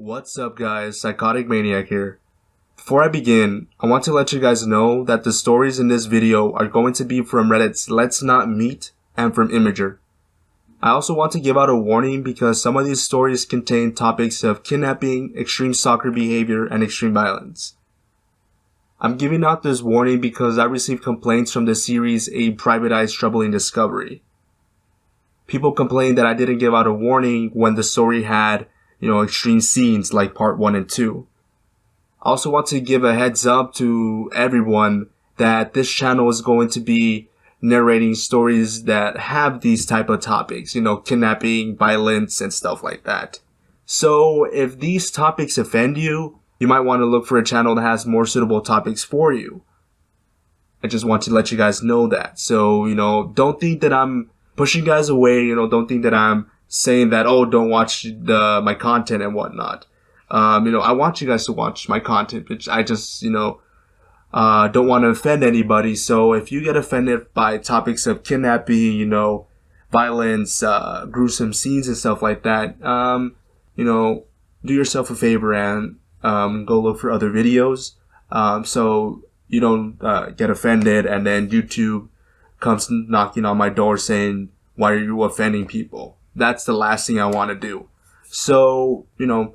What's up guys, Psychotic Maniac here. Before I begin, I want to let you guys know that the stories in this video are going to be from Reddit's Let's Not Meet and from Imgur. I also want to give out a warning because some of these stories contain topics of kidnapping, extreme stalker behavior, and extreme violence. I'm giving out this warning because I received complaints from the series A Private Eye's Troubling Discovery. People complained that I didn't give out a warning when the story had extreme scenes like part 1 and 2. I also want to give a heads up to everyone that this channel is going to be narrating stories that have these type of topics, kidnapping, violence, and stuff like that. So if these topics offend you, you might want to look for a channel that has more suitable topics for you. I just want to let you guys know that. So, don't think that I'm pushing guys away, don't think that I'm saying that, oh, don't watch my content and whatnot. I want you guys to watch my content, but I just, don't want to offend anybody. So if you get offended by topics of kidnapping, violence, gruesome scenes and stuff like that, do yourself a favor and go look for other videos, so you don't get offended and then YouTube comes knocking on my door saying, why are you offending people? That's the last thing I want to do. So, I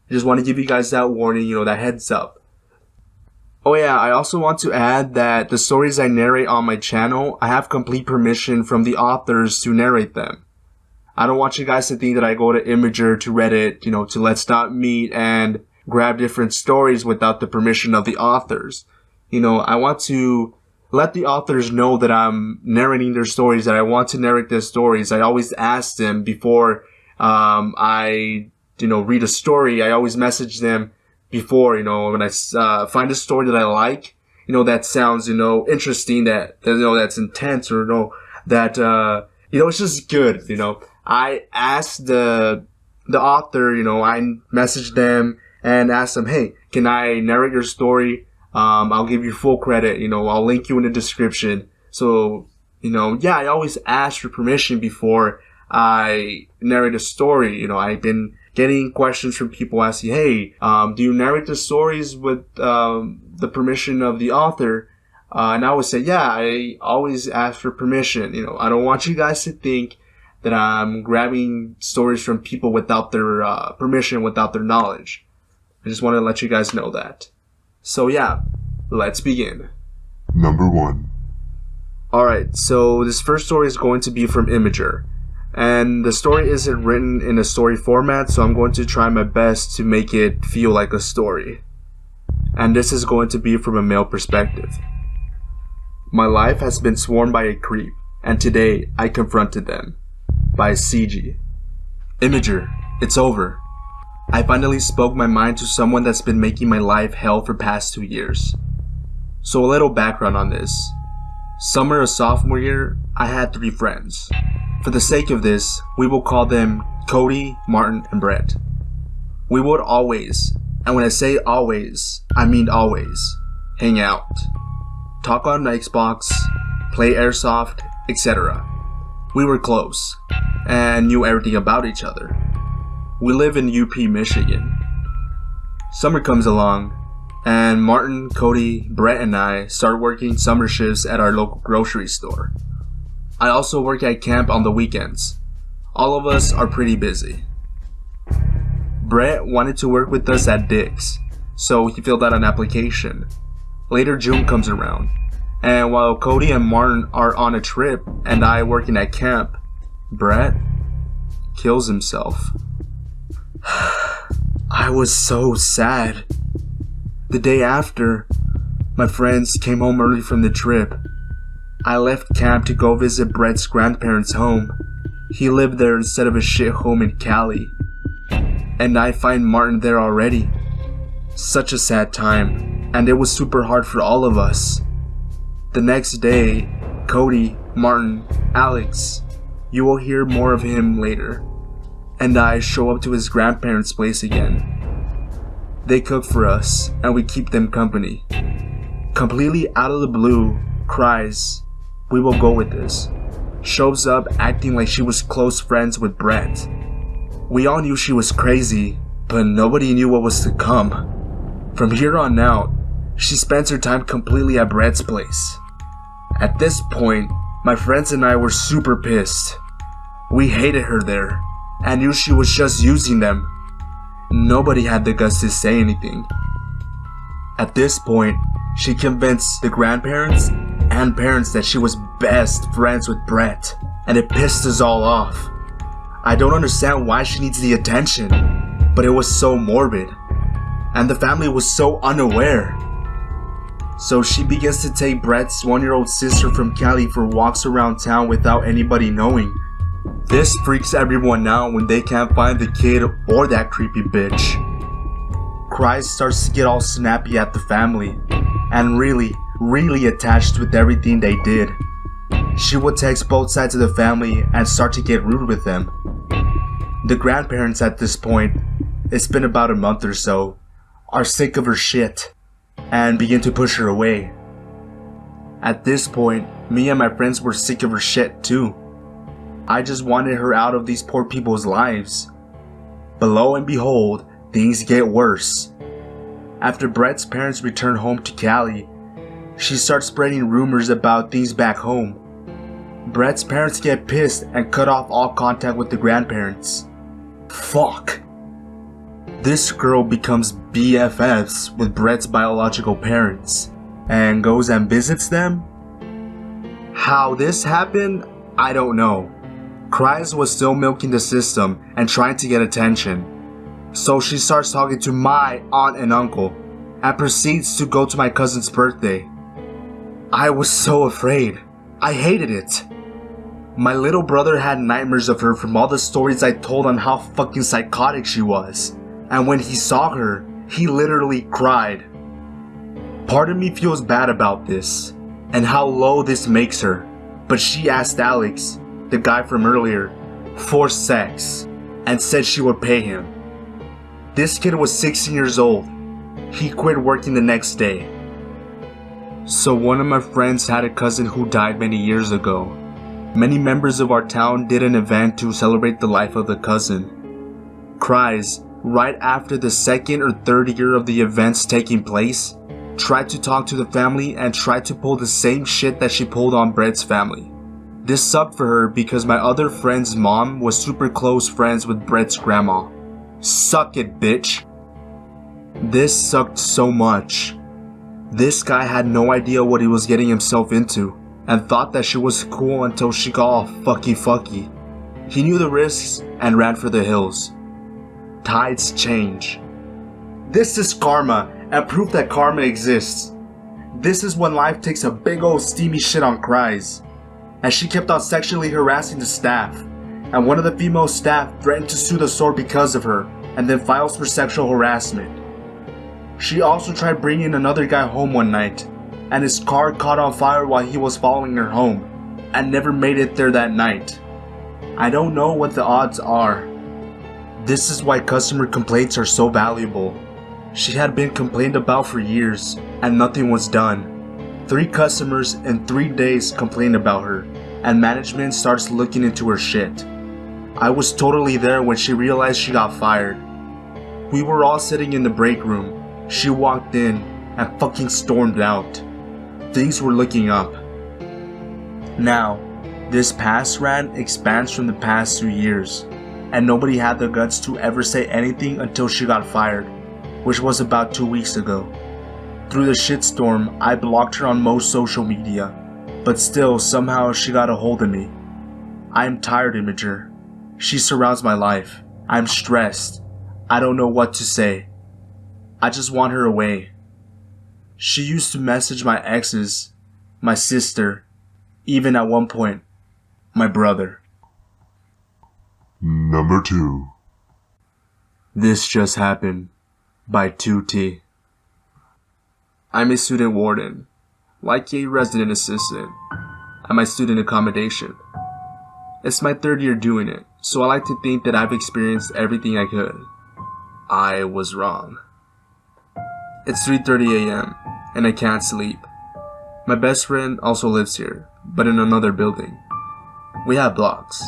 just want to give you guys that warning, that heads up. Oh yeah, I also want to add that the stories I narrate on my channel, I have complete permission from the authors to narrate them. I don't want you guys to think that I go to Imgur, to Reddit, to Let's Not Meet and grab different stories without the permission of the authors. I want to let the authors know that I'm narrating their stories, that I want to narrate their stories. I always ask them before I read a story. I always message them before, when I find a story that I like, that sounds, interesting, that's intense, or that it's just good. I ask the author, I message them and ask them, hey, can I narrate your story? I'll give you full credit, I'll link you in the description. So, I always ask for permission before I narrate a story. I've been getting questions from people asking, hey, do you narrate the stories with the permission of the author? And I would say, yeah, I always ask for permission. I don't want you guys to think that I'm grabbing stories from people without their permission, without their knowledge. I just want to let you guys know that. So yeah, let's begin. Number 1. Alright, so this first story is going to be from Imgur. And the story isn't written in a story format, so I'm going to try my best to make it feel like a story. And this is going to be from a male perspective. My life has been swarmed by a creep, and today I confronted them. By CG. Imgur, it's over. I finally spoke my mind to someone that's been making my life hell for past 2 years. So a little background on this. Summer of sophomore year, I had 3 friends. For the sake of this, we will call them Cody, Martin, and Brett. We would always, and when I say always, I mean always, hang out, talk on Xbox, play airsoft, etc. We were close, and knew everything about each other. We live in UP, Michigan. Summer comes along, and Martin, Cody, Brett, and I start working summer shifts at our local grocery store. I also work at camp on the weekends. All of us are pretty busy. Brett wanted to work with us at Dick's, so he filled out an application. Later, June comes around, and while Cody and Martin are on a trip and I working at camp, Brett kills himself. I was so sad. The day after, my friends came home early from the trip. I left camp to go visit Brett's grandparents' home. He lived there instead of a shit home in Cali. And I find Martin there already. Such a sad time, and it was super hard for all of us. The next day, Cody, Martin, Alex, you will hear more of him later, and I show up to his grandparents' place again. They cook for us, and we keep them company. Completely out of the blue, cries, "We will go with this." Shows up acting like she was close friends with Brett. We all knew she was crazy, But nobody knew what was to come. From here on out, she spends her time completely at Brett's place. At this point, my friends and I were super pissed. We hated her there, and knew she was just using them. Nobody had the guts to say anything. At this point, she convinced the grandparents and parents that she was best friends with Brett, and it pissed us all off. I don't understand why she needs the attention, but it was so morbid, and the family was so unaware. So she begins to take Brett's 1-year-old sister from Cali for walks around town without anybody knowing. This freaks everyone out when they can't find the kid or that creepy bitch. Cries starts to get all snappy at the family, and really attached with everything they did. She would text both sides of the family and start to get rude with them. The grandparents at this point, it's been about a month or so, are sick of her shit and begin to push her away. At this point, me and my friends were sick of her shit too. I just wanted her out of these poor people's lives. But lo and behold, things get worse. After Brett's parents return home to Cali, she starts spreading rumors about things back home. Brett's parents get pissed and cut off all contact with the grandparents. Fuck. This girl becomes BFFs with Brett's biological parents and goes and visits them. How this happened, I don't know. Cries was still milking the system and trying to get attention. So she starts talking to my aunt and uncle and proceeds to go to my cousin's birthday. I was so afraid. I hated it. My little brother had nightmares of her from all the stories I told on how fucking psychotic she was. And when he saw her, he literally cried. Part of me feels bad about this and how low this makes her, but she asked Alex, the guy from earlier, for sex and said she would pay him. This kid was 16 years old. He quit working the next day. So one of my friends had a cousin who died many years ago. Many members of our town did an event to celebrate the life of the cousin. Cries, right after the second or third year of the events taking place, tried to talk to the family and tried to pull the same shit that she pulled on Brett's family. This sucked for her because my other friend's mom was super close friends with Brett's grandma. Suck it, bitch. This sucked so much. This guy had no idea what he was getting himself into and thought that she was cool until she got all fucky. He knew the risks and ran for the hills. Tides change. This is karma and proof that karma exists. This is when life takes a big old steamy shit on Cries. And she kept on sexually harassing the staff, and one of the female staff threatened to sue the store because of her and then files for sexual harassment. She also tried bringing another guy home one night, and his car caught on fire while he was following her home and never made it there that night. I don't know what the odds are. This is why customer complaints are so valuable. She had been complained about for years and nothing was done. 3 customers in 3 days complained about her, and management starts looking into her shit. I was totally there when she realized she got fired. We were all sitting in the break room. She walked in and fucking stormed out. Things were looking up. Now, this past rant expands from the past 2 years, and nobody had the guts to ever say anything until she got fired, which was about 2 weeks ago. Through the shitstorm, I blocked her on most social media, but still somehow she got a hold of me. I am tired, Imgur. She surrounds my life. I'm stressed. I don't know what to say. I just want her away. She used to message my exes, my sister, even at one point, my brother. Number 2. This Just Happened by 2T. I'm a student warden, like a resident assistant, at my student accommodation. It's my 3rd year doing it, so I like to think that I've experienced everything I could. I was wrong. It's 3:30 a.m. and I can't sleep. My best friend also lives here, but in another building. We have blocks.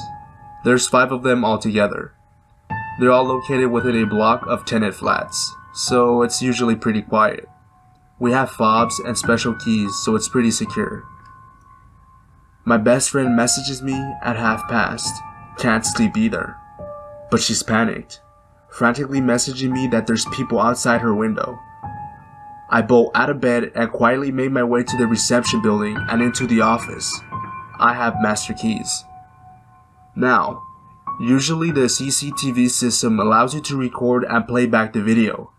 There's 5 of them all together. They're all located within a block of tenant flats, so it's usually pretty quiet. We have fobs and special keys, so it's pretty secure. My best friend messages me at past. Can't sleep either. But she's panicked, frantically messaging me that there's people outside her window. I bolt out of bed and quietly made my way to the reception building and into the office. I have master keys. Now, usually the CCTV system allows you to record and play back the video.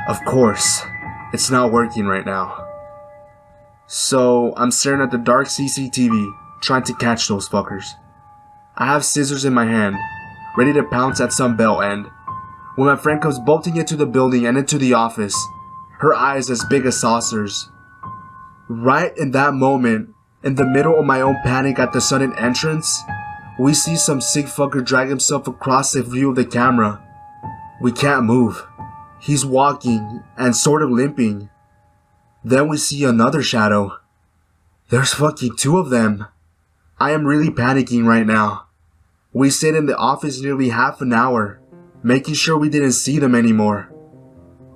Of course, it's not working right now. So I'm staring at the dark CCTV, trying to catch those fuckers. I have scissors in my hand, ready to pounce at some bell end, when my friend comes bolting into the building and into the office, her eyes as big as saucers. Right in that moment, in the middle of my own panic at the sudden entrance, we see some sick fucker drag himself across the view of the camera. We can't move. He's walking and sort of limping. Then we see another shadow. There's fucking 2 of them. I am really panicking right now. We stayed in the office nearly half an hour, making sure we didn't see them anymore.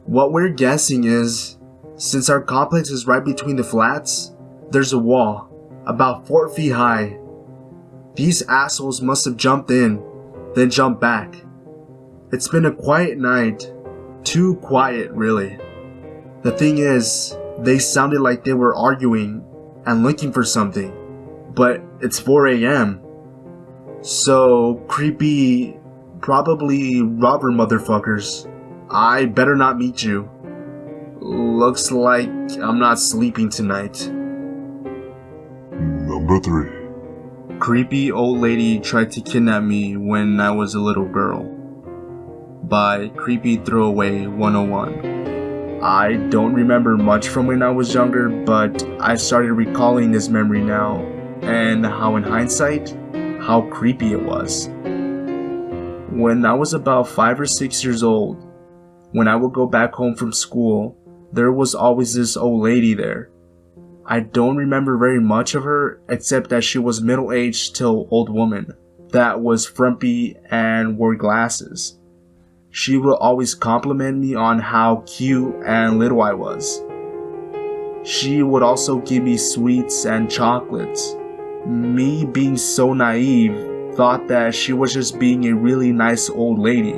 What we're guessing is, since our complex is right between the flats, there's a wall, about 4 feet high. These assholes must have jumped in, then jumped back. It's been a quiet night. Too quiet, really. The thing is, they sounded like they were arguing and looking for something, but it's 4 a.m. So, creepy, probably robber motherfuckers. I better not meet you. Looks like I'm not sleeping tonight. Number 3. Creepy old lady tried to kidnap me when I was a little girl. By Creepy Throwaway 101. I don't remember much from when I was younger, but I started recalling this memory now, and how in hindsight, how creepy it was. When I was about 5 or 6 years old, when I would go back home from school, there was always this old lady there. I don't remember very much of her, except that she was middle-aged till old woman, that was frumpy and wore glasses. She would always compliment me on how cute and little I was. She would also give me sweets and chocolates. Me, being so naive, thought that she was just being a really nice old lady,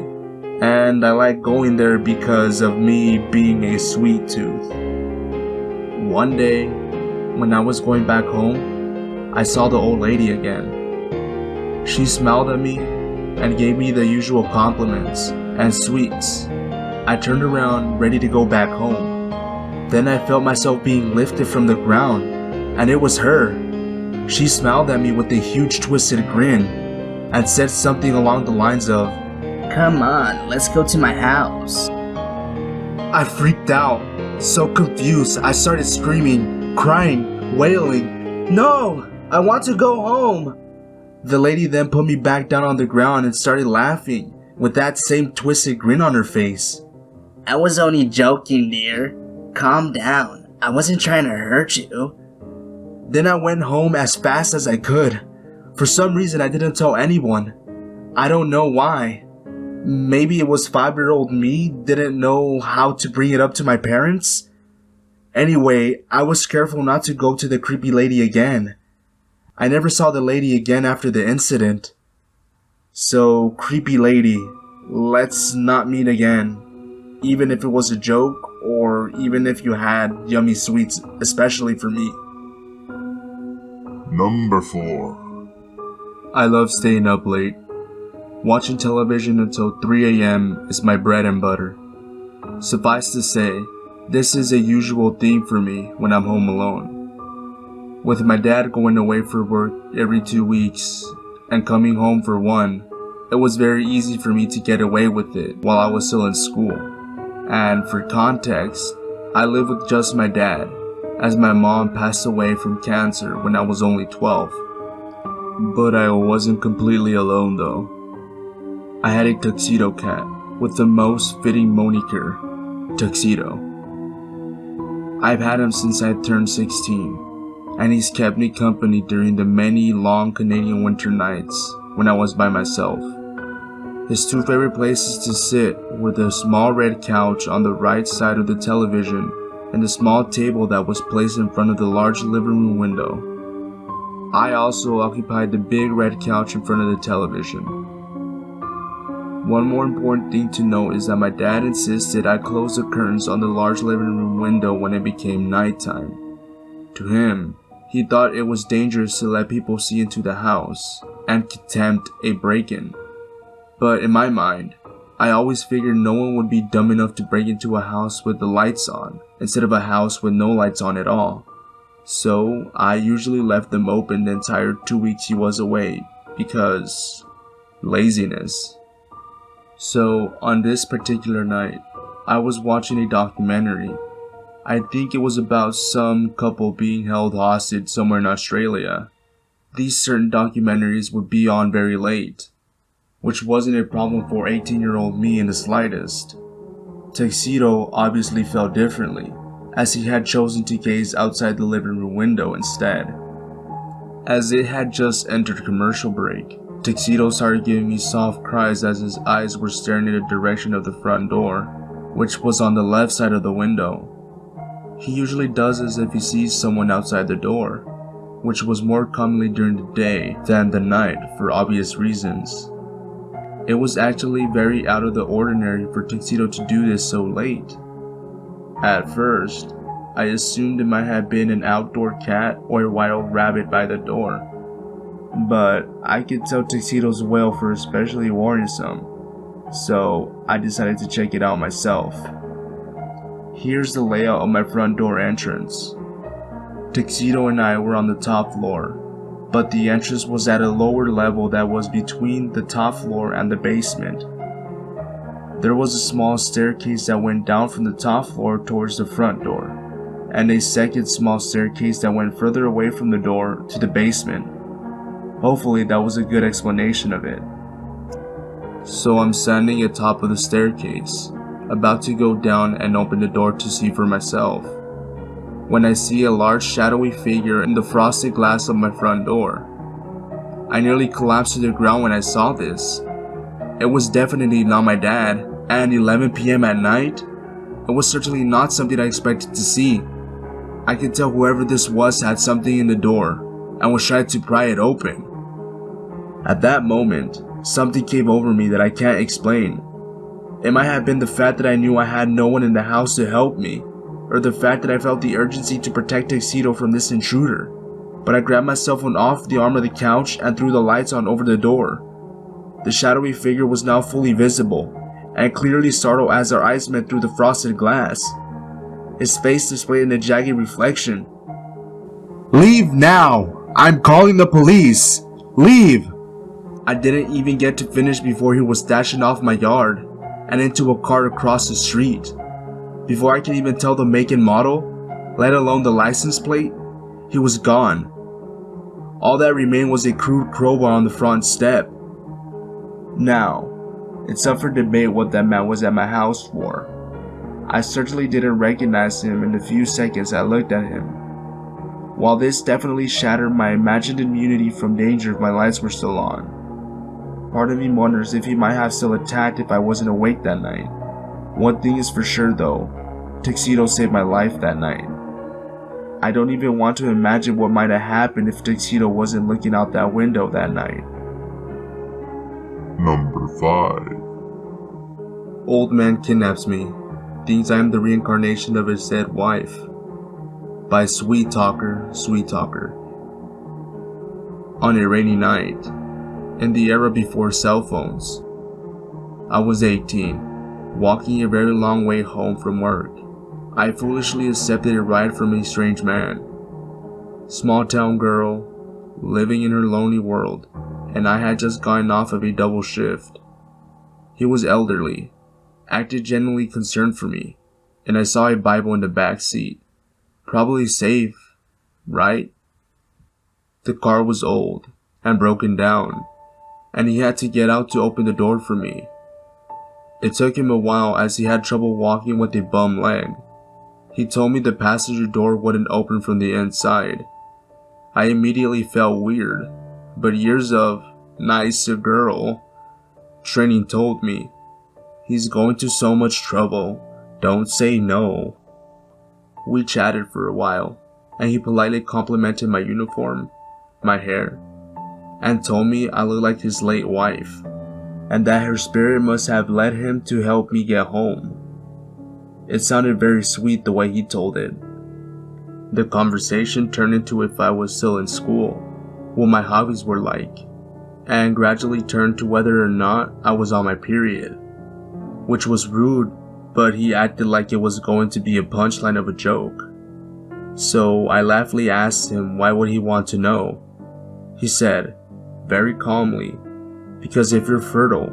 and I liked going there because of me being a sweet tooth. One day, when I was going back home, I saw the old lady again. She smiled at me and gave me the usual compliments and sweets. I turned around, ready to go back home. Then I felt myself being lifted from the ground, and it was her. She smiled at me with a huge twisted grin and said something along the lines of, "Come on, let's go to my house." I freaked out, so confused I started screaming, crying, wailing, "No, I want to go home." The lady then put me back down on the ground and started laughing, with that same twisted grin on her face. "I was only joking, dear. Calm down. I wasn't trying to hurt you." Then I went home as fast as I could. For some reason I didn't tell anyone. I don't know why. Maybe it was 5-year-old me didn't know how to bring it up to my parents? Anyway, I was careful not to go to the creepy lady again. I never saw the lady again after the incident. So, creepy lady, let's not meet again. Even if it was a joke, or even if you had yummy sweets, especially for me. Number 4. I love staying up late. Watching television until 3 a.m. is my bread and butter. Suffice to say, this is a usual theme for me when I'm home alone. With my dad going away for work every 2 weeks and coming home for one, it was very easy for me to get away with it while I was still in school. And for context, I live with just my dad, as my mom passed away from cancer when I was only 12. But I wasn't completely alone though. I had a tuxedo cat with the most fitting moniker, Tuxedo. I've had him since I turned 16, and he's kept me company during the many long Canadian winter nights when I was by myself. His two favorite places to sit were the small red couch on the right side of the television and the small table that was placed in front of the large living room window. I also occupied the big red couch in front of the television. One more important thing to note is that my dad insisted I close the curtains on the large living room window when it became nighttime. To him, he thought it was dangerous to let people see into the house and could tempt a break-in. But in my mind, I always figured no one would be dumb enough to break into a house with the lights on instead of a house with no lights on at all. So I usually left them open the entire 2 weeks he was away because laziness. So on this particular night, I was watching a documentary. I think it was about some couple being held hostage somewhere in Australia. These certain documentaries would be on very late, which wasn't a problem for 18-year-old me in the slightest. Tuxedo obviously felt differently, as he had chosen to gaze outside the living room window instead. As it had just entered commercial break, Tuxedo started giving me soft cries as his eyes were staring in the direction of the front door, which was on the left side of the window. He usually does this if he sees someone outside the door, which was more commonly during the day than the night for obvious reasons. It was actually very out of the ordinary for Tuxedo to do this so late. At first, I assumed it might have been an outdoor cat or a wild rabbit by the door, but I could tell Tuxedo's wail for especially worrisome, so I decided to check it out myself. Here's the layout of my front door entrance. Tuxedo and I were on the top floor, but the entrance was at a lower level that was between the top floor and the basement. There was a small staircase that went down from the top floor towards the front door, and a second small staircase that went further away from the door to the basement. Hopefully that was a good explanation of it. So I'm standing at top of the staircase, about to go down and open the door to see for myself, when I see a large shadowy figure in the frosted glass of my front door. I nearly collapsed to the ground when I saw this. It was definitely not my dad, and 11 PM at night? It was certainly not something I expected to see. I could tell whoever this was had something in the door, and was trying to pry it open. At that moment, something came over me that I can't explain. It might have been the fact that I knew I had no one in the house to help me, or the fact that I felt the urgency to protect Tuxedo from this intruder, but I grabbed my cell phone off the arm of the couch and threw the lights on over the door. The shadowy figure was now fully visible, and clearly startled as our eyes met through the frosted glass. His face displayed in a jagged reflection. "Leave now! I'm calling the police! Leave!" I didn't even get to finish before he was dashing off my yard and into a car across the street. Before I could even tell the make and model, let alone the license plate, he was gone. All that remained was a crude crowbar on the front step. Now, it's up for debate what that man was at my house for. I certainly didn't recognize him in the few seconds I looked at him. While this definitely shattered my imagined immunity from danger if my lights were still on, part of me wonders if he might have still attacked if I wasn't awake that night. One thing is for sure though, Tuxedo saved my life that night. I don't even want to imagine what might have happened if Tuxedo wasn't looking out that window that night. Number 5. Old man kidnaps me, thinks I am the reincarnation of his dead wife. By Sweetalker. On a rainy night, in the era before cell phones, I was 18, walking a very long way home from work. I foolishly accepted a ride from a strange man. Small town girl, living in her lonely world, and I had just gotten off of a double shift. He was elderly, acted genuinely concerned for me, and I saw a Bible in the back seat. Probably safe, right? The car was old and broken down, and he had to get out to open the door for me. It took him a while as he had trouble walking with a bum leg. He told me the passenger door wouldn't open from the inside. I immediately felt weird, but years of nice girl Training told me, "He's going to so much trouble, don't say no." We chatted for a while, and he politely complimented my uniform, my hair, and told me I looked like his late wife, and that her spirit must have led him to help me get home. It sounded very sweet the way he told it. The conversation turned into if I was still in school, what my hobbies were like, and gradually turned to whether or not I was on my period, which was rude, but he acted like it was going to be a punchline of a joke. So I laughingly asked him why would he want to know. He said, very calmly, "Because if you're fertile,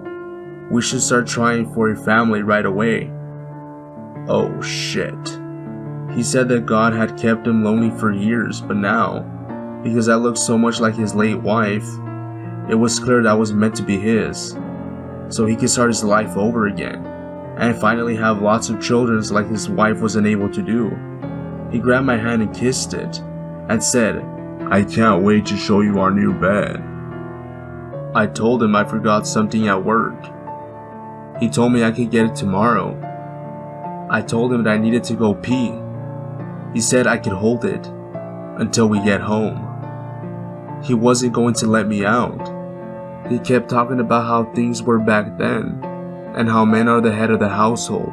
we should start trying for a family right away." Oh shit. He said that God had kept him lonely for years, but now, because I looked so much like his late wife, it was clear that I was meant to be his, so he could start his life over again, and finally have lots of children like his wife wasn't able to do. He grabbed my hand and kissed it, and said, "I can't wait to show you our new bed." I told him I forgot something at work. He told me I could get it tomorrow. I told him that I needed to go pee. He said I could hold it until we get home. He wasn't going to let me out. He kept talking about how things were back then, and how men are the head of the household,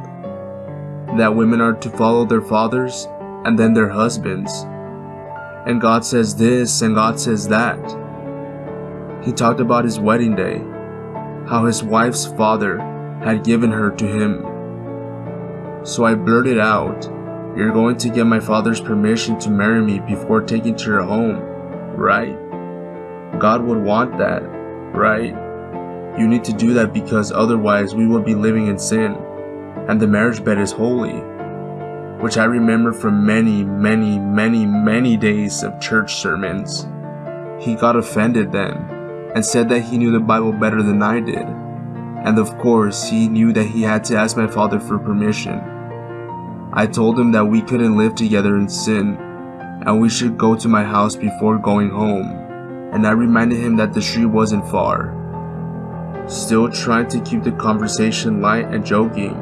that women are to follow their fathers and then their husbands, and God says this and God says that. He talked about his wedding day, how his wife's father had given her to him. So I blurted out, "You're going to get my father's permission to marry me before taking to your home, right? God would want that, right? You need to do that because otherwise we will be living in sin, and the marriage bed is holy," which I remember from many days of church sermons. He got offended then, and said that he knew the Bible better than I did, and of course he knew that he had to ask my father for permission. I told him that we couldn't live together in sin, and we should go to my house before going home, and I reminded him that the street wasn't far. Still trying to keep the conversation light and joking,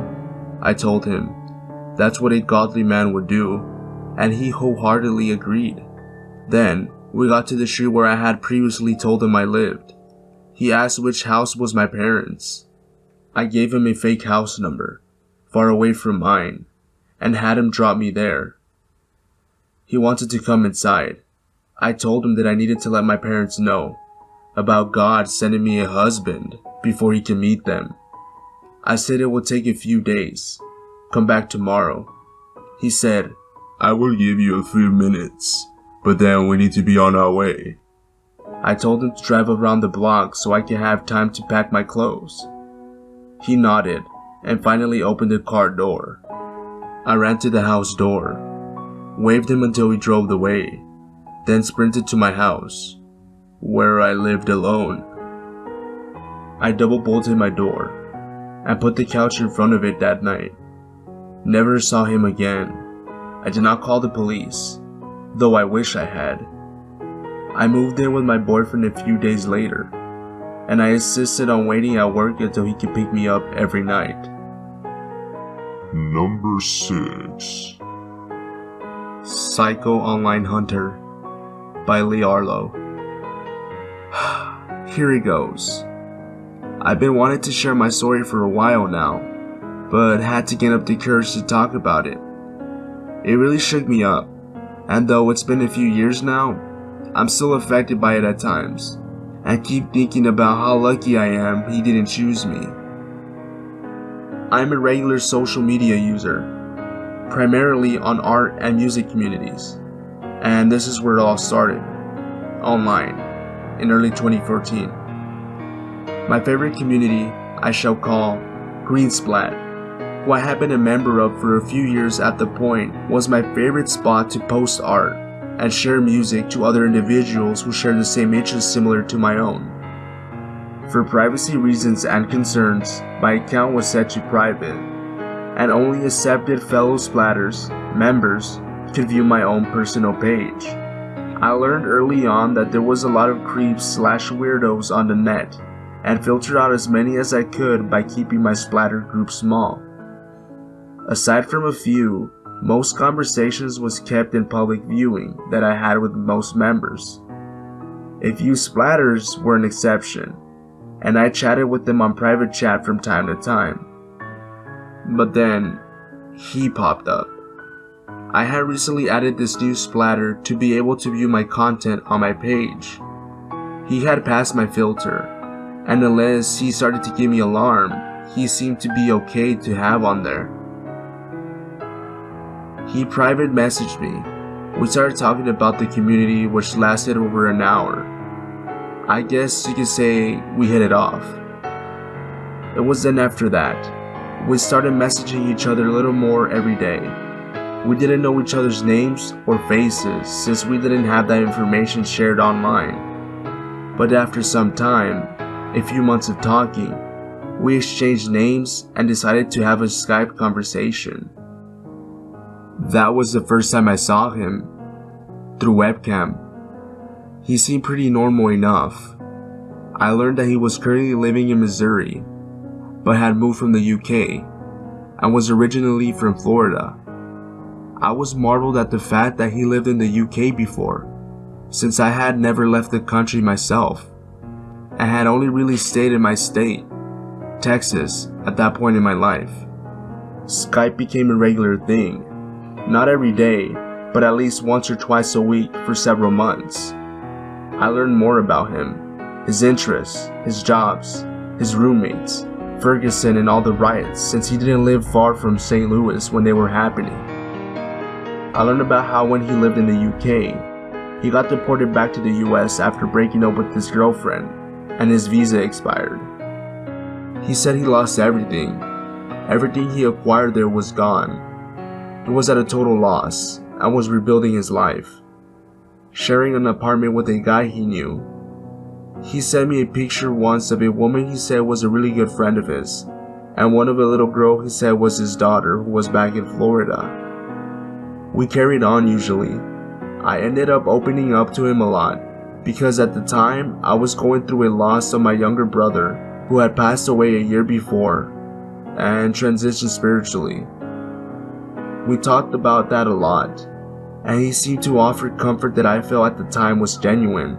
I told him that's what a godly man would do, and he wholeheartedly agreed. Then we got to the street where I had previously told him I lived. He asked which house was my parents'. I gave him a fake house number, far away from mine, and had him drop me there. He wanted to come inside. I told him that I needed to let my parents know about God sending me a husband before he can meet them. I said it would take a few days. Come back tomorrow. He said, "I will give you a few minutes, but then we need to be on our way." I told him to drive around the block so I could have time to pack my clothes. He nodded and finally opened the car door. I ran to the house door, waved him until he drove away, then sprinted to my house, where I lived alone. I double bolted my door and put the couch in front of it that night. Never saw him again. I did not call the police, though I wish I had. I moved in with my boyfriend a few days later, and I insisted on waiting at work until he could pick me up every night. Number 6. Psycho Online Hunter by Lee Arlo. Here it goes. I've been wanting to share my story for a while now, but had to get up the courage to talk about it. It really shook me up, and though it's been a few years now, I'm still affected by it at times, and keep thinking about how lucky I am he didn't choose me. I'm a regular social media user, primarily on art and music communities, and this is where it all started, online, in early 2014. My favorite community I shall call Greensplat, who I had been a member of for a few years at the point, was my favorite spot to post art and share music to other individuals who share the same interests similar to my own. For privacy reasons and concerns, my account was set to private, and only accepted fellow splatters, members, could view my own personal page. I learned early on that there was a lot of creeps/weirdos on the net, and filter out as many as I could by keeping my splatter group small. Aside from a few, most conversations was kept in public viewing that I had with most members. A few splatters were an exception, and I chatted with them on private chat from time to time. But then, he popped up. I had recently added this new splatter to be able to view my content on my page. He had passed my filter, and unless he started to give me alarm, he seemed to be okay to have on there. He private messaged me. We started talking about the community, which lasted over an hour. I guess you could say we hit it off. It was then after that, we started messaging each other a little more every day. We didn't know each other's names or faces since we didn't have that information shared online. But after some time, a few months of talking, we exchanged names and decided to have a Skype conversation. That was the first time I saw him, through webcam. He seemed pretty normal enough. I learned that he was currently living in Missouri, but had moved from the UK, and was originally from Florida. I was marveled at the fact that he lived in the UK before, since I had never left the country myself, and had only really stayed in my state, Texas, at that point in my life. Skype became a regular thing, not every day, but at least once or twice a week for several months. I learned more about him, his interests, his jobs, his roommates, Ferguson and all the riots since he didn't live far from St. Louis when they were happening. I learned about how when he lived in the UK, he got deported back to the US after breaking up with his girlfriend and his visa expired. He said he lost everything. Everything he acquired there was gone. He was at a total loss and was rebuilding his life, sharing an apartment with a guy he knew. He sent me a picture once of a woman he said was a really good friend of his, and one of a little girl he said was his daughter who was back in Florida. We carried on usually. I ended up opening up to him a lot, because at the time I was going through a loss of my younger brother who had passed away a year before, and transitioned spiritually. We talked about that a lot, and he seemed to offer comfort that I felt at the time was genuine.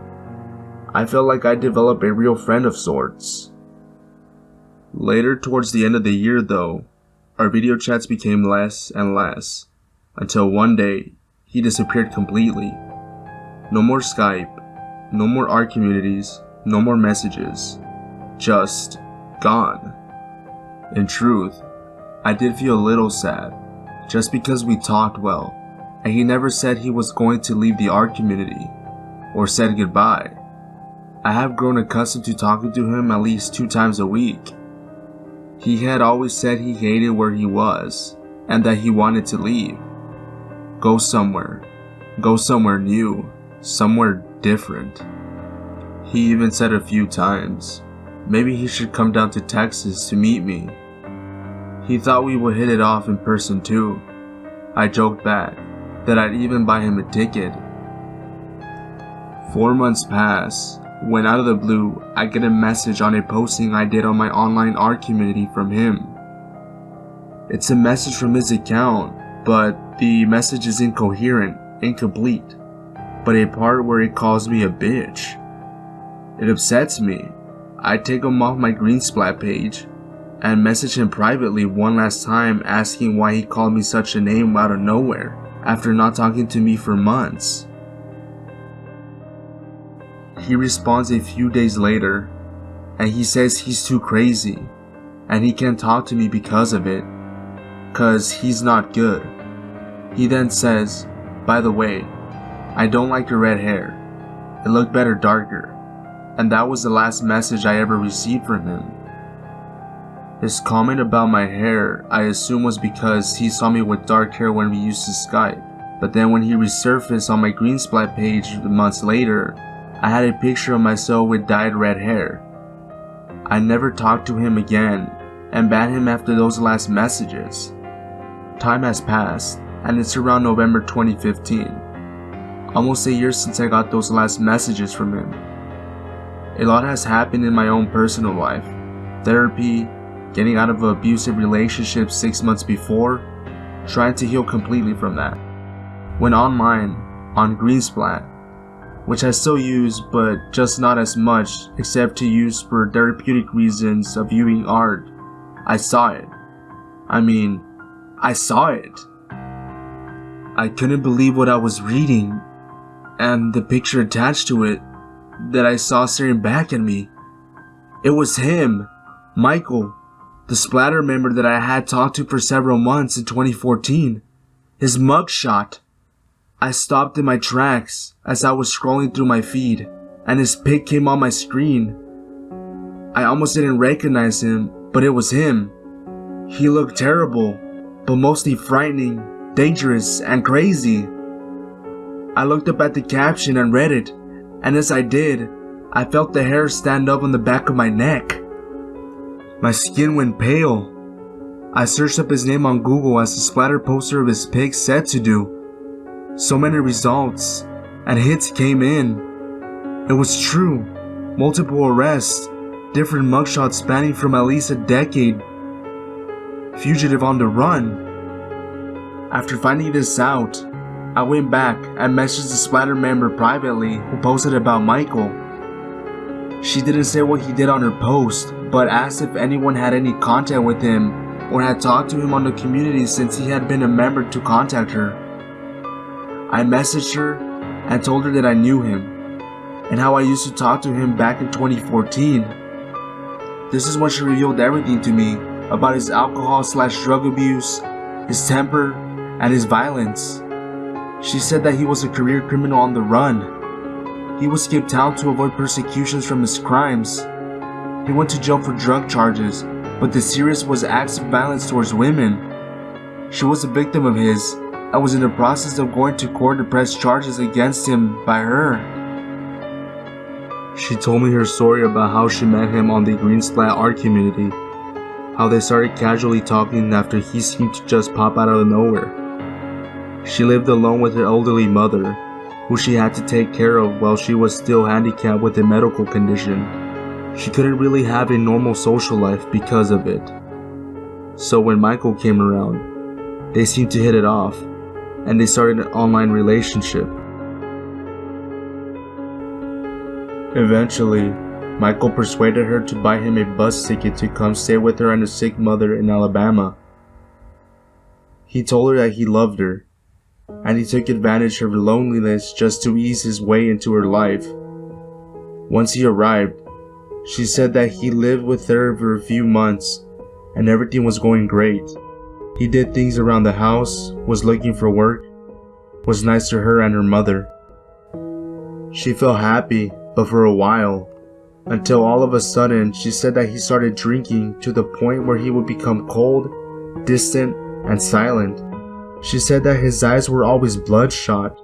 I felt like I developed a real friend of sorts. Later, towards the end of the year though, our video chats became less and less, until one day, he disappeared completely. No more Skype, no more art communities, no more messages. Just gone. In truth, I did feel a little sad, just because we talked well, and he never said he was going to leave the art community, or said goodbye. I have grown accustomed to talking to him at least 2 times a week. He had always said he hated where he was, and that he wanted to leave. Go somewhere new, somewhere different. He even said a few times, maybe he should come down to Texas to meet me. He thought we would hit it off in person too. I joked back that I'd even buy him a ticket. 4 months pass, when out of the blue, I get a message on a posting I did on my online art community from him. It's a message from his account, but the message is incoherent, incomplete, but a part where he calls me a bitch. It upsets me. I take him off my Greensplat page and message him privately one last time asking why he called me such a name out of nowhere after not talking to me for months. He responds a few days later, and he says he's too crazy and he can't talk to me because of it, 'cause he's not good. He then says, by the way, I don't like your red hair. It looked better darker. And that was the last message I ever received from him. His comment about my hair, I assume was because he saw me with dark hair when we used to Skype. But then when he resurfaced on my Greensplat page months later, I had a picture of myself with dyed red hair. I never talked to him again and banned him after those last messages. Time has passed, and it's around November 2015. Almost a year since I got those last messages from him. A lot has happened in my own personal life. Therapy, getting out of an abusive relationship 6 months before, trying to heal completely from that. Went online, on Greensplat, which I still use but just not as much except to use for therapeutic reasons of viewing art. I saw it. I saw it. I couldn't believe what I was reading, and the picture attached to it that I saw staring back at me. It was him, Michael, the splatter member that I had talked to for several months in 2014. His mugshot. I stopped in my tracks as I was scrolling through my feed, and his pic came on my screen. I almost didn't recognize him, but it was him. He looked terrible, but mostly frightening, dangerous, and crazy. I looked up at the caption and read it, and as I did, I felt the hair stand up on the back of my neck. My skin went pale. I searched up his name on Google as the splatter poster of his pic said to do. So many results and hits came in. It was true. Multiple arrests, different mugshots spanning from at least a decade. Fugitive on the run. After finding this out, I went back and messaged the splatter member privately who posted about Michael. She didn't say what he did on her post, but asked if anyone had any contact with him or had talked to him on the community since he had been a member to contact her. I messaged her and told her that I knew him and how I used to talk to him back in 2014. This is when she revealed everything to me about his alcohol/drug abuse, his temper, and his violence. She said that he was a career criminal on the run. He would skip town to avoid persecutions from his crimes. He went to jail for drug charges, but the serious was acts of violence towards women. She was a victim of his. I was in the process of going to court to press charges against him by her. She told me her story about how she met him on the Greensplat art community, how they started casually talking after he seemed to just pop out of nowhere. She lived alone with her elderly mother, who she had to take care of while she was still handicapped with a medical condition. She couldn't really have a normal social life because of it. So when Michael came around, they seemed to hit it off, and they started an online relationship. Eventually, Michael persuaded her to buy him a bus ticket to come stay with her and her sick mother in Alabama. He told her that he loved her, and he took advantage of her loneliness just to ease his way into her life. Once he arrived, she said that he lived with her for a few months, and everything was going great. He did things around the house, was looking for work, was nice to her and her mother. She felt happy, but for a while, until all of a sudden she said that he started drinking to the point where he would become cold, distant, and silent. She said that his eyes were always bloodshot.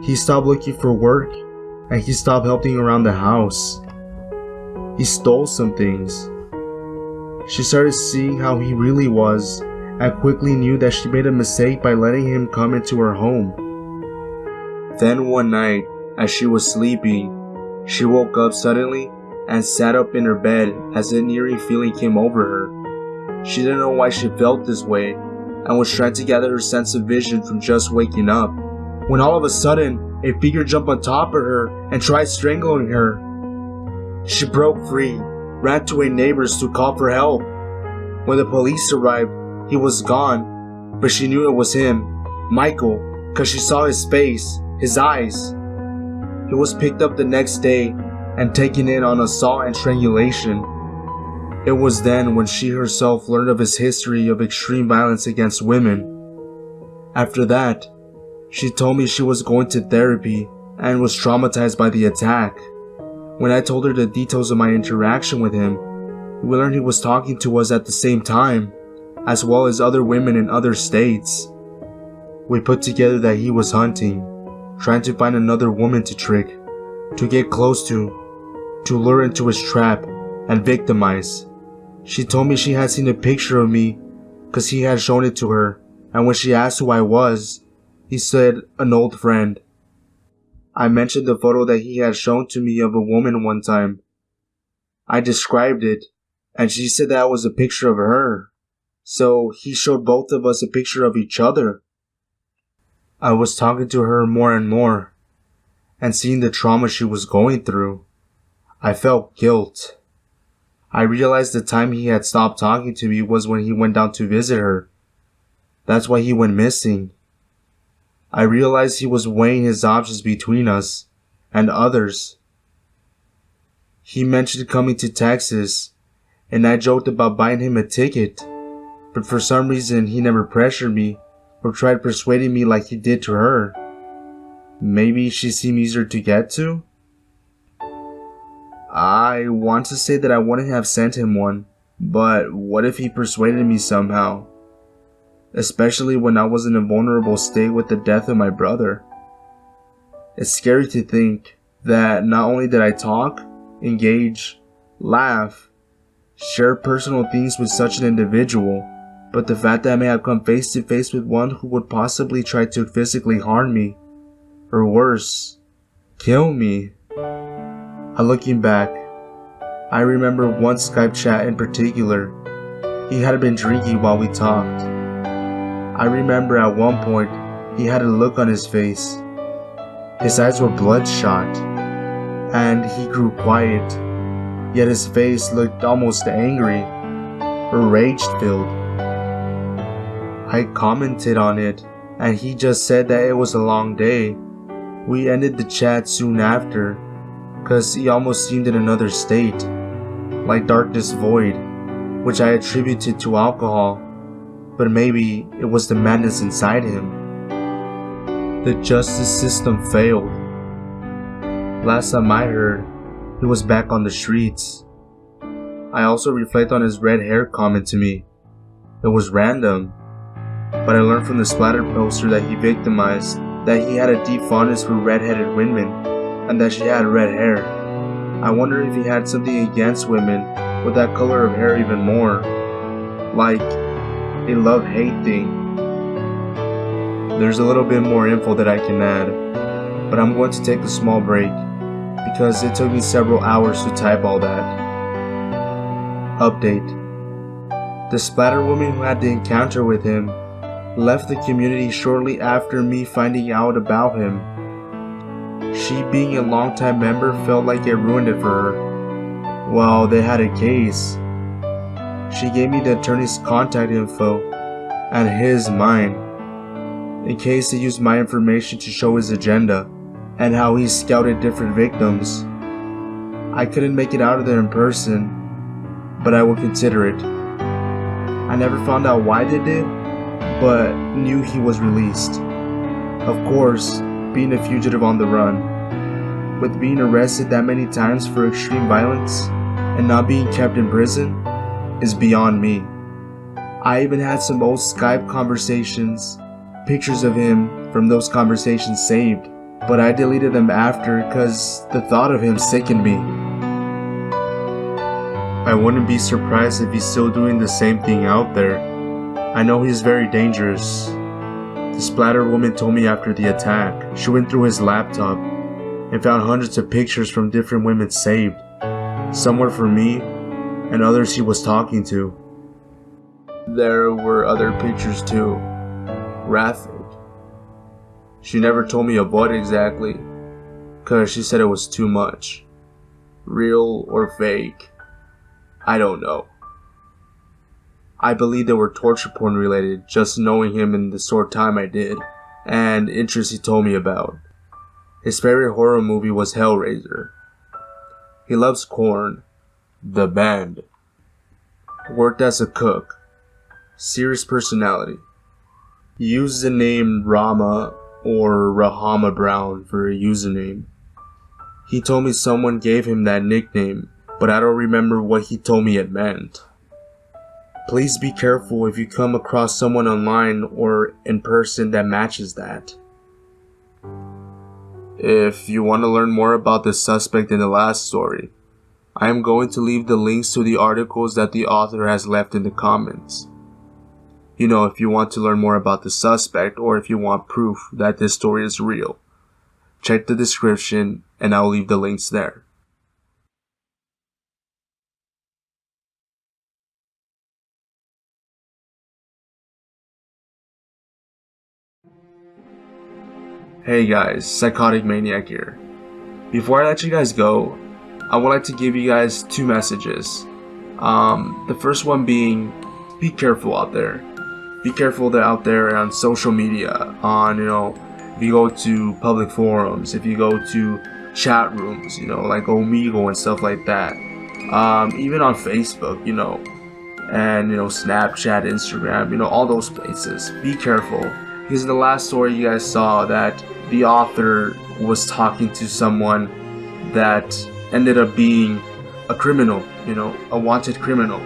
He stopped looking for work, and he stopped helping around the house. He stole some things. She started seeing how he really was, and quickly knew that she made a mistake by letting him come into her home. Then one night, as she was sleeping, she woke up suddenly and sat up in her bed as an eerie feeling came over her. She didn't know why she felt this way and was trying to gather her sense of vision from just waking up, when all of a sudden, a figure jumped on top of her and tried strangling her. She broke free, ran to a neighbor's to call for help. When the police arrived, he was gone, but she knew it was him, Michael, because she saw his face, his eyes. He was picked up the next day and taken in on assault and strangulation. It was then when she herself learned of his history of extreme violence against women. After that, she told me she was going to therapy and was traumatized by the attack. When I told her the details of my interaction with him, we learned he was talking to us at the same time, as well as other women in other states. We put together that he was hunting, trying to find another woman to trick, to get close to lure into his trap, and victimize. She told me she had seen a picture of me because he had shown it to her, and when she asked who I was, he said an old friend. I mentioned the photo that he had shown to me of a woman one time. I described it, and she said that was a picture of her. So he showed both of us a picture of each other. I was talking to her more and more, and seeing the trauma she was going through, I felt guilt. I realized the time he had stopped talking to me was when he went down to visit her. That's why he went missing. I realized he was weighing his options between us and others. He mentioned coming to Texas, and I joked about buying him a ticket, but for some reason he never pressured me or tried persuading me like he did to her. Maybe she seemed easier to get to? I want to say that I wouldn't have sent him one, but what if he persuaded me somehow? Especially when I was in a vulnerable state with the death of my brother. It's scary to think that not only did I talk, engage, laugh, share personal things with such an individual, but the fact that I may have come face to face with one who would possibly try to physically harm me, or worse, kill me. Looking back, I remember one Skype chat in particular. He had been drinking while we talked. I remember at one point, he had a look on his face. His eyes were bloodshot, and he grew quiet, yet his face looked almost angry, or rage-filled. I commented on it, and he just said that it was a long day. We ended the chat soon after, cause he almost seemed in another state, like darkness void, which I attributed to alcohol, but maybe it was the madness inside him. The justice system failed. Last time I heard, he was back on the streets. I also reflect on his red hair comment to me. It was random, but I learned from the splatter poster that he victimized that he had a deep fondness for red-headed women, and that she had red hair. I wonder if he had something against women with that color of hair even more. Like a love-hate thing. There's a little bit more info that I can add, but I'm going to take a small break because it took me several hours to type all that. Update. The splatter woman who had the encounter with him left the community shortly after me finding out about him. She, being a longtime member, felt like it ruined it for her. Well, they had a case. She gave me the attorney's contact info and his mine, in case he used my information to show his agenda and how he scouted different victims. I couldn't make it out of there in person, but I will consider it. I never found out why they did, but knew he was released. Of course, being a fugitive on the run, with being arrested that many times for extreme violence and not being kept in prison, is beyond me. I even had some old Skype conversations, pictures of him from those conversations saved, but I deleted them after because the thought of him sickened me. I wouldn't be surprised if he's still doing the same thing out there. I know he's very dangerous. The splatter woman told me after the attack, she went through his laptop and found hundreds of pictures from different women saved. Some were for me, and others he was talking to. There were other pictures too. Graphic. She never told me of what exactly, cause she said it was too much. Real or fake, I don't know. I believe they were torture porn related, just knowing him in the short time I did, and interests he told me about. His favorite horror movie was Hellraiser. He loves Korn, the band. Worked as a cook. Serious personality. He uses the name Rama or Rahama Brown for a username. He told me someone gave him that nickname, but I don't remember what he told me it meant. Please be careful if you come across someone online or in person that matches that. If you want to learn more about the suspect in the last story, I am going to leave the links to the articles that the author has left in the comments. You know, if you want to learn more about the suspect or if you want proof that this story is real, check the description and I'll leave the links there. Hey guys, Psychotic Maniac here. Before I let you guys go, I would like to give you guys 2 messages. The first one being, be careful out there. Be careful out there on social media, on, if you go to public forums, if you go to chat rooms, like Omegle and stuff like that. Even on Facebook, and, Snapchat, Instagram, all those places. Be careful. Because in the last story you guys saw that the author was talking to someone that ended up being a criminal, a wanted criminal.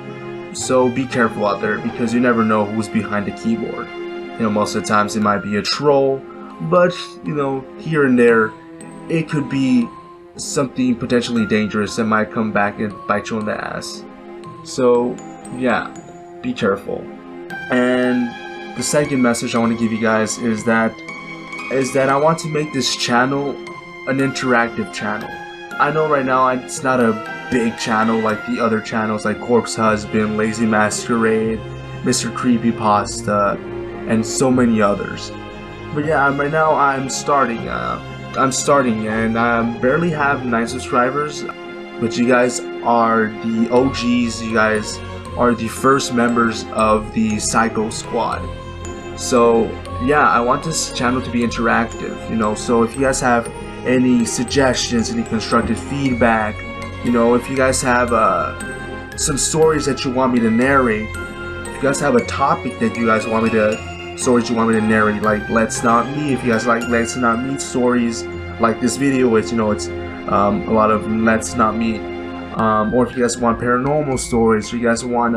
So be careful out there because you never know who's behind the keyboard. Most of the times it might be a troll, but here and there it could be something potentially dangerous that might come back and bite you on the ass. So yeah, be careful. And the second message I want to give you guys is that I want to make this channel an interactive channel. I know right now it's not a big channel like the other channels like Corpse Husband, Lazy Masquerade, Mr. Creepypasta, and so many others. But yeah, right now I'm starting and I barely have 9 subscribers, but you guys are the OGs, you guys are the first members of the Psycho Squad. So yeah, I want this channel to be interactive, so if you guys have any suggestions, any constructive feedback, if you guys have some stories that you want me to narrate, if you guys have a topic that you guys want me to narrate, like Let's Not Meet, if you guys like Let's Not Meet stories, like this video is, it's a lot of Let's Not Meet, or if you guys want paranormal stories, or you guys want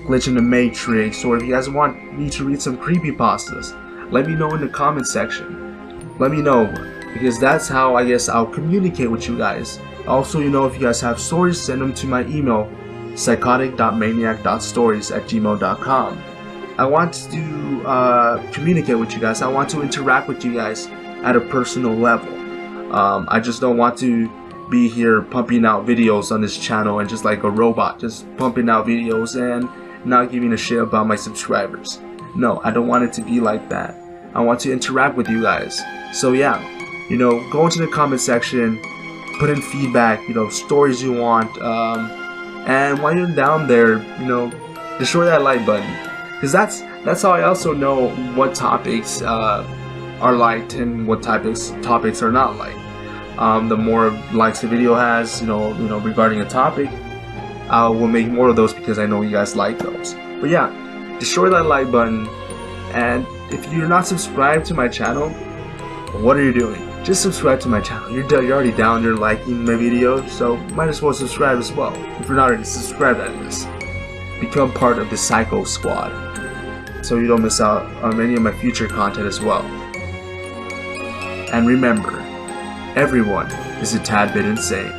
Glitch in the Matrix, or if you guys want me to read some creepypastas, let me know in the comment section. Let me know, because that's how I guess I'll communicate with you guys. Also, if you guys have stories, send them to my email, psychotic.maniac.stories@gmail.com. I want to communicate with you guys. I want to interact with you guys at a personal level. I just don't want to be here pumping out videos on this channel and just like a robot, just pumping out videos and not giving a shit about my subscribers. No, I don't want it to be like that. I want to interact with you guys. So yeah, go into the comment section, put in feedback, stories you want, and while you're down there, destroy that like button, because that's how I also know what topics are liked and what topics are not liked. The more likes the video has, regarding a topic, I will make more of those because I know you guys like those. But yeah, destroy that like button, and if you're not subscribed to my channel, what are you doing? Just subscribe to my channel. You're already down there liking my videos, so might as well subscribe as well. If you're not already subscribed at this, become part of the Psycho Squad, so you don't miss out on any of my future content as well. And remember, everyone is a tad bit insane.